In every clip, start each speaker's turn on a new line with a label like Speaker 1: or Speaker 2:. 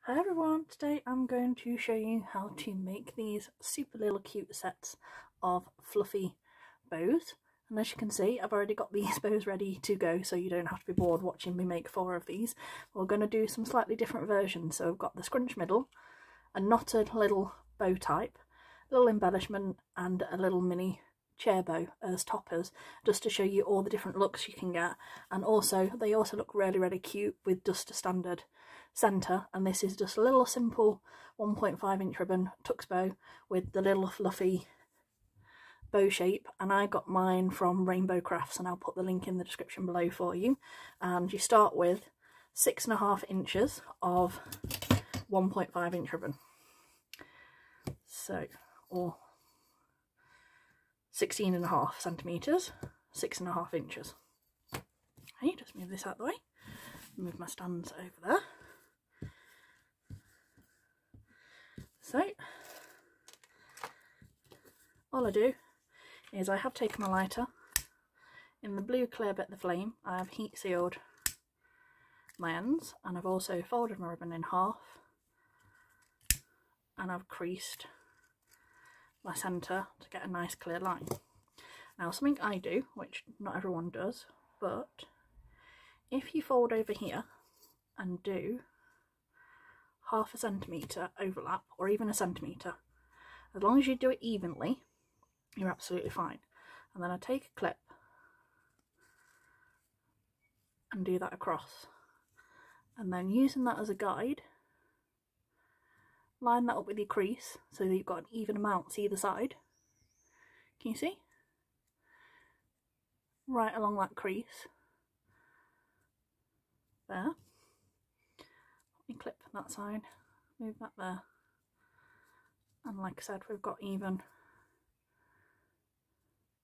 Speaker 1: Hi everyone, today I'm going to show you how to make these super little cute sets of fluffy bows. And as you can see, I've already got these bows ready to go, so you don't have to be bored watching me make 4 of these. We're going to do some slightly different versions. So I've got the scrunch middle, a knotted little bow type, a little embellishment and a little mini chair bow as toppers, just to show you all the different looks you can get. And also they also look really cute with just a standard centre, and this is just a little simple 1.5 inch ribbon tux bow with the little fluffy bow shape, and I got mine from Rainbow Crafts, and I'll put the link in the description below for you. And you start with 6.5 inches of 1.5 inch ribbon, so, or 16.5 centimetres, 6.5 inches. Okay, just move this out of the way, move my stands over there. So, all I do is I have taken my lighter, in the blue clear bit of the flame I have heat sealed my ends, and I've also folded my ribbon in half, and I've creased my centre to get a nice clear line. Now something I do, which not everyone does, but if you fold over here and do 1/2 centimetre overlap, or even 1 centimetre, as long as you do it evenly, you're absolutely fine. And then I take a clip and do that across, and then using that as a guide, line that up with your crease so that you've got an even amount either side. Can you see? Right along that crease there. You clip that side, move that there, and like I said, we've got even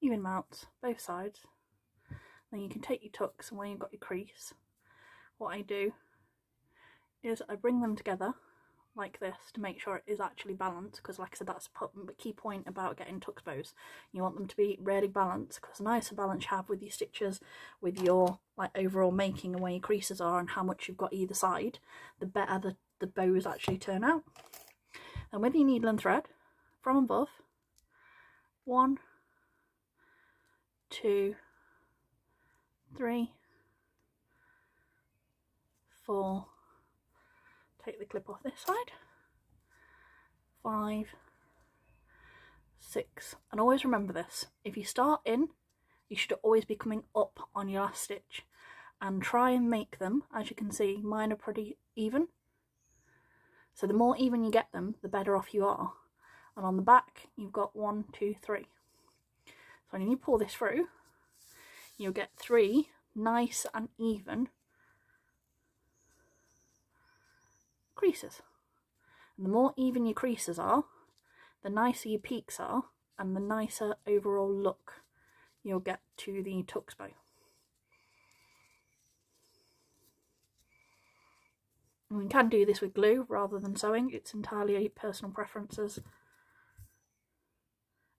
Speaker 1: mounts both sides. Then you can take your tucks, and when you've got your crease, what I do is I bring them together like this to make sure it is actually balanced, because like I said, that's the key point about getting tux bows. You want them to be really balanced, because the nicer balance you have with your stitches, with your like overall making and where your creases are and how much you've got either side, the better the bows actually turn out. And with your needle and thread, from above, 1, 2, 3, 4, take the clip off this side, 5, 6, and always remember this, if you start in, you should always be coming up on your last stitch, and try and make them, as you can see, mine are pretty even, so the more even you get them, the better off you are. And on the back you've got 1, 2, 3, so when you pull this through, you'll get 3 nice and even creases. And the more even your creases are, the nicer your peaks are, and the nicer overall look you'll get to the tux bow. And we can do this with glue rather than sewing, it's entirely personal preferences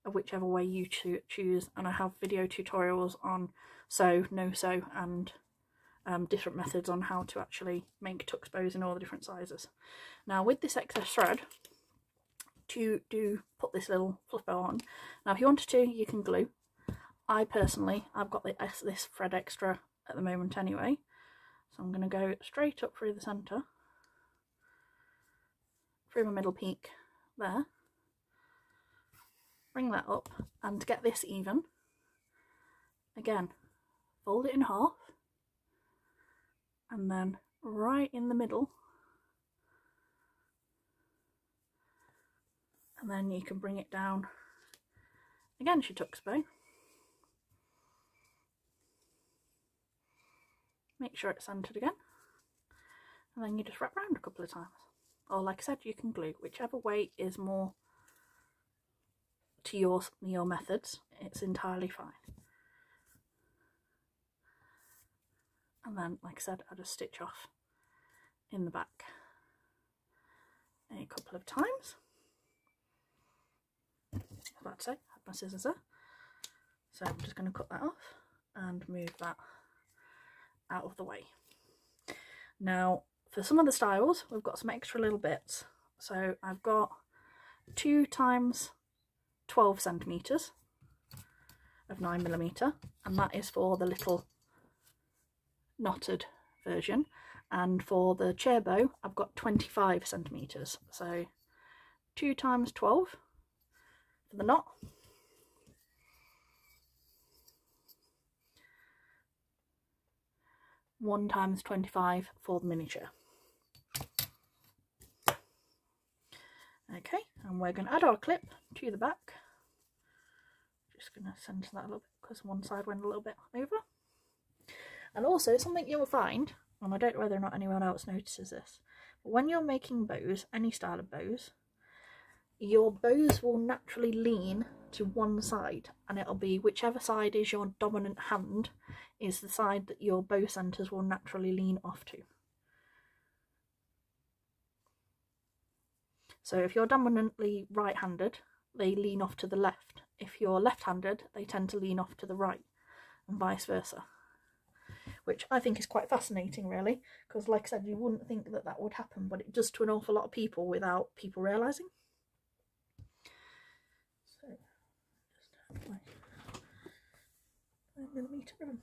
Speaker 1: of whichever way you choose, and I have video tutorials on sew, no sew, and different methods on how to actually make tux bows in all the different sizes. Now with this excess thread, to put this little fluff bow on, now if you wanted to, you can glue. I personally, I've got this thread extra at the moment anyway, so I'm going to go straight up through the centre, through my middle peak there, bring that up, and to get this even, again, fold it in half, and then right in the middle, and then you can bring it down against your tux bow. Make sure it's centered again, and then you just wrap around a couple of times, or like I said, you can glue, whichever way is more to your methods, it's entirely fine. And then like I said, I just stitch off in the back a couple of times. I was about to say, I have my scissors there, so I'm just going to cut that off and move that out of the way. Now for some of the styles, we've got some extra little bits. So I've got 2 times 12 centimetres of 9mm, and that is for the little knotted version. And for the chair bow, I've got 25 centimetres. So 2 times 12 for the knot. One times 25 for the miniature. Okay, and we're going to add our clip to the back. Just going to centre that a little bit because one side went a little bit over. And also something you'll find, and I don't know whether or not anyone else notices this, but when you're making bows, any style of bows, your bows will naturally lean to one side, and it'll be whichever side is your dominant hand is the side that your bow centres will naturally lean off to. So if you're dominantly right-handed, they lean off to the left. If you're left-handed, they tend to lean off to the right, and vice versa. Which I think is quite fascinating, really, because like I said, you wouldn't think that that would happen, but it does to an awful lot of people without people realising. So, just have my 9mm ribbon.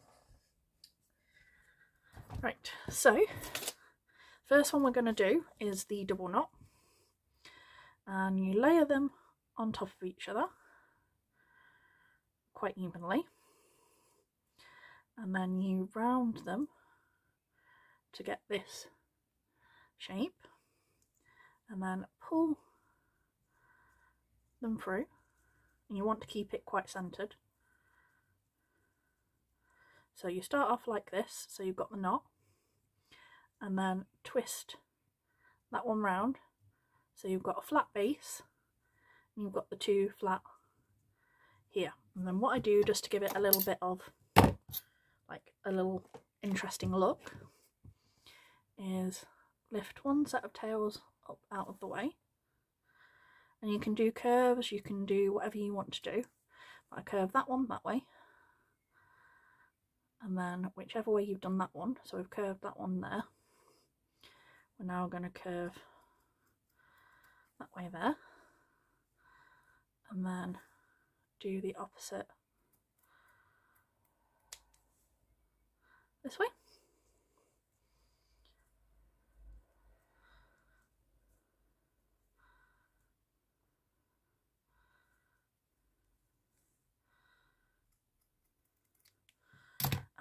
Speaker 1: Right, so first one we're going to do is the double knot, and you layer them on top of each other quite evenly, and then you round them to get this shape, and then pull them through, and you want to keep it quite centered. So you start off like this, so you've got the knot, and then twist that one round, so you've got a flat base, and you've got the 2 flat here. And then what I do, just to give it a little bit of like a little interesting look, is lift one set of tails up out of the way, and you can do curves, you can do whatever you want to do. I curve that one that way, and then whichever way you've done that one, so we've curved that one there, we're now going to curve that way there, and then do the opposite this way.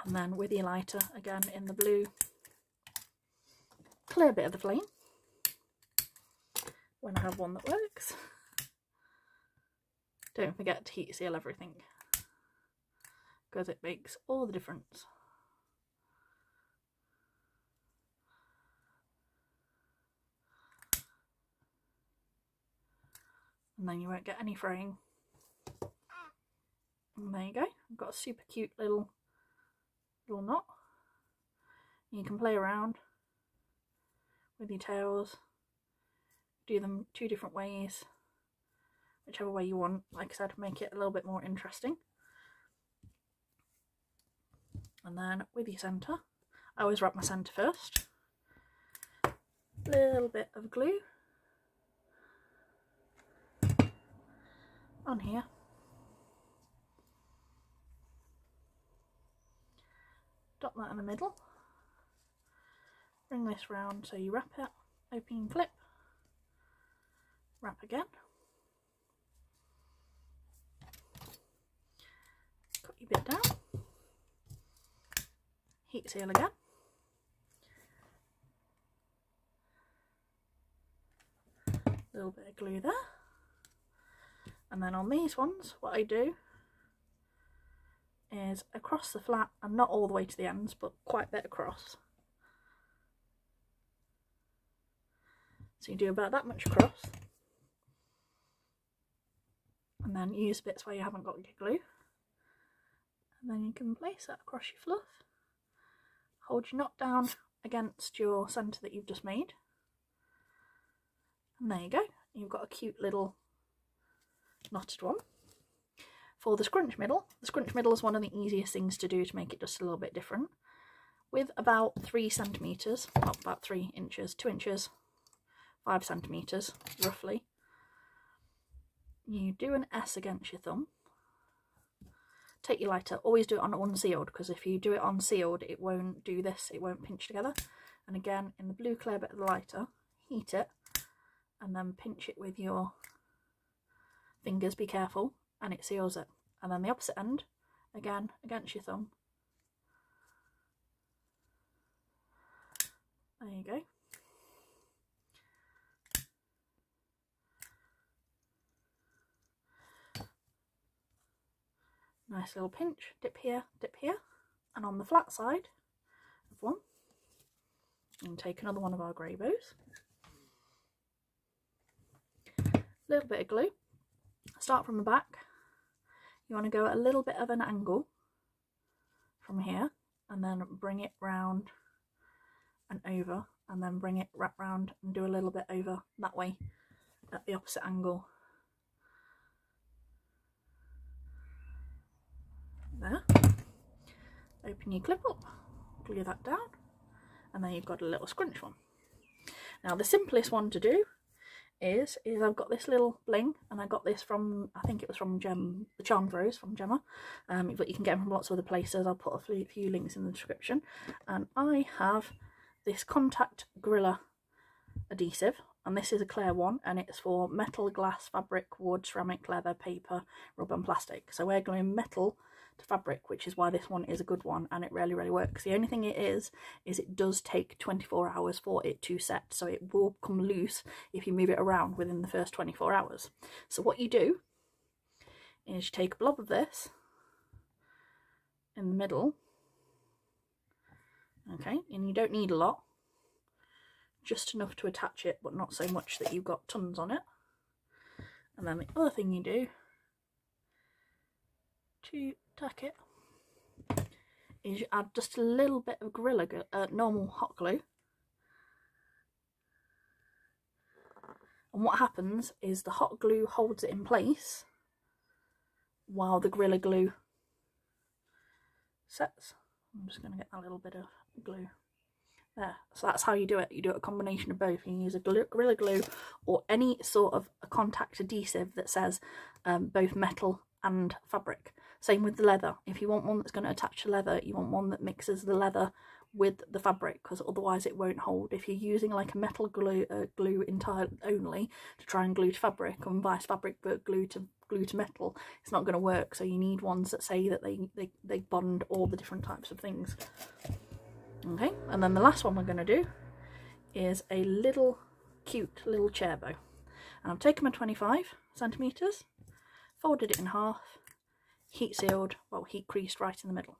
Speaker 1: And then with your lighter, again in the blue, clear a bit of the flame when I have one that works. Don't forget to heat seal everything, because it makes all the difference. And then you won't get any fraying. And there you go, I've got a super cute little knot. You can play around with your tails, do them 2 different ways, whichever way you want. Like I said, make it a little bit more interesting. And then with your centre, I always wrap my centre first. Little bit of glue on here. Dot that in the middle. Bring this round, so you wrap it, open your clip, wrap again. Cut your bit down. Heat seal again. Little bit of glue there. And then on these ones, what I do is across the flat, and not all the way to the ends, but quite a bit across. So you do about that much across, and then use bits where you haven't got your glue, and then you can place that across your fluff. Hold your knot down against your centre that you've just made, and there you go, you've got a cute little knotted one. For the scrunch middle is one of the easiest things to do to make it just a little bit different. with about 3 centimetres, well, about 3 inches, 2 inches, 5 centimetres roughly. You do an S against your thumb. Take your lighter, always do it on unsealed, because if you do it on sealed it won't do this, it won't pinch together. And again, in the blue clear bit of the lighter, heat it and then pinch it with your fingers, be careful, and it seals it. And then the opposite end, again against your thumb. There you go. Nice little pinch, dip here, and on the flat side of one, and take another one of our grey bows. Little bit of glue. Start from the back. You want to go at a little bit of an angle from here, and then bring it round and over, and then bring it wrap round and do a little bit over that way at the opposite angle. There. Open your clip up, glue that down, and then you've got a little scrunch one. Now the simplest one to do is I've got this little bling, and I got this from, I think it was from the Charmed Rose from Gemma, but you can get them from lots of other places. I'll put a few links in the description. And I have this contact Gorilla adhesive, and this is a clear one, and it's for metal, glass, fabric, wood, ceramic, leather, paper, rubber and plastic. So we're gluing metal to fabric, which is why this one is a good one, and it really works. The only thing it is it does take 24 hours for it to set, so it will come loose if you move it around within the first 24 hours. So what you do is you take a blob of this in the middle, okay, and you don't need a lot, just enough to attach it, but not so much that you've got tons on it. And then the other thing you do to tack it is you add just a little bit of normal hot glue, and what happens is the hot glue holds it in place while the Gorilla Glue sets. I'm just going to get a little bit of glue there. So that's how you do it. You do a combination of both. You can use a Gorilla Glue or any sort of a contact adhesive that says both metal and fabric. Same with the leather. If you want one that's going to attach to leather, you want one that mixes the leather with the fabric, because otherwise it won't hold. If you're using like a metal glue entire only to try and glue to fabric, and vice fabric but glue to metal, it's not going to work. So you need ones that say that they bond all the different types of things. Okay, and then the last one we're going to do is a little cute little chair bow, and I've taken my 25 centimetres, folded it in half, heat sealed, well, heat creased right in the middle.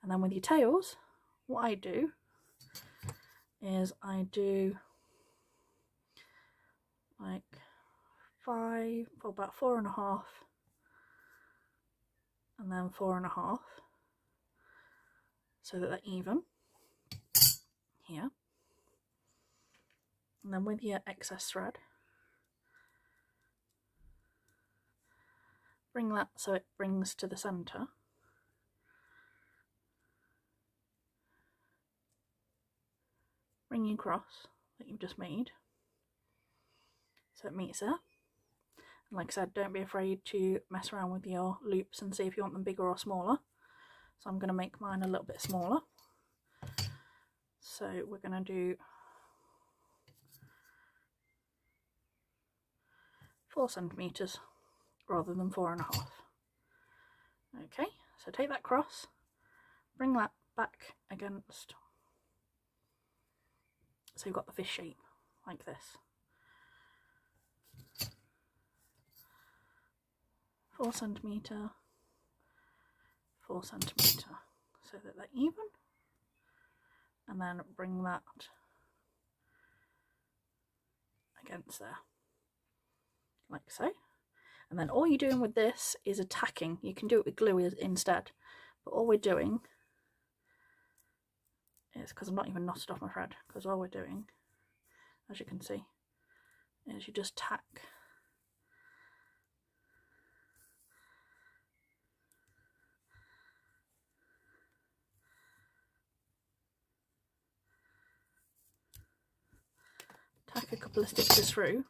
Speaker 1: And then with your tails, what I do is I do like about 4.5, and then 4.5, so that they're even here. And then with your excess thread, bring that so it brings to the centre. Bring your cross that you've just made so it meets there. And like I said, don't be afraid to mess around with your loops and see if you want them bigger or smaller. So I'm going to make mine a little bit smaller. So we're going to do 4 centimetres rather than 4.5. Okay, so take that cross, bring that back against, so you've got the fish shape like this. 4 centimetre, 4 centimetre, so that they're even, and then bring that against there, like so. And then all you're doing with this is attacking. You can do it with glue instead, but all we're doing is, because I'm not even knotted off my thread, because all we're doing, as you can see, is you just tack tack a couple of stitches through,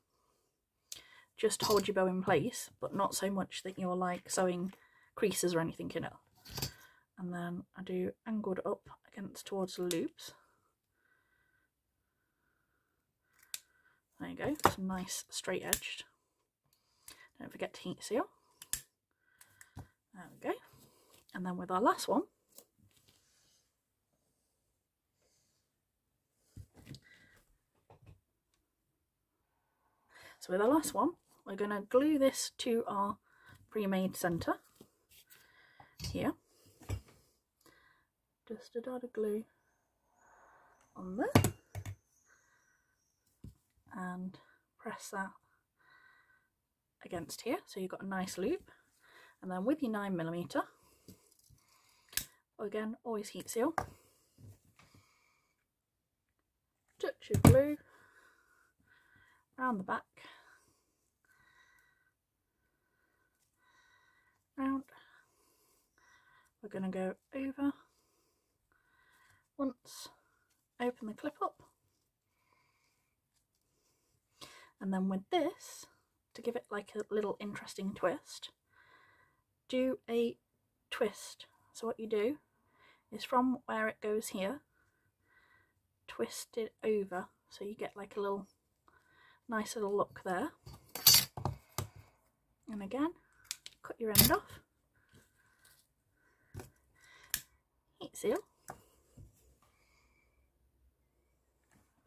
Speaker 1: just to hold your bow in place, but not so much that you're like sewing creases or anything in it. And then I do angled up against towards the loops. There you go, some nice straight edged. Don't forget to heat seal. There we go. And then with our last one, we're going to glue this to our pre-made centre here. Just a dot of glue on there and press that against here so you've got a nice loop. And then with your 9mm, again, always heat seal, touch of glue around the back, round. We're going to go over once, open the clip up, and then with this, to give it like a little interesting twist, do a twist. So what you do is from where it goes here, twist it over so you get like a little nice little look there. And again, cut your end off, heat seal,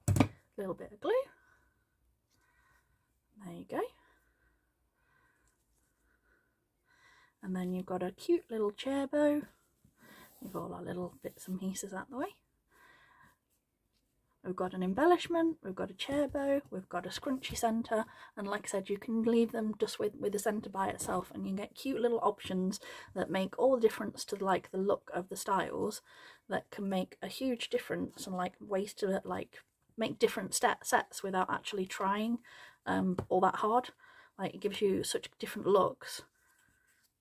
Speaker 1: a little bit of glue, there you go. And then you've got a cute little chair bow with all our little bits and pieces out the way. We've got an embellishment, we've got a chair bow, we've got a scrunchy centre, and like I said, you can leave them just with the centre by itself, and you get cute little options that make all the difference to like the look of the styles, that can make a huge difference, and like ways to like make different sets without actually trying all that hard. Like it gives you such different looks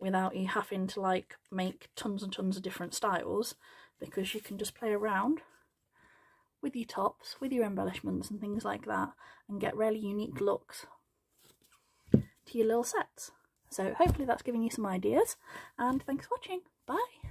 Speaker 1: without you having to like make tons and tons of different styles, because you can just play around with your tops, with your embellishments and things like that, and get really unique looks to your little sets. So hopefully that's giving you some ideas, and thanks for watching. Bye!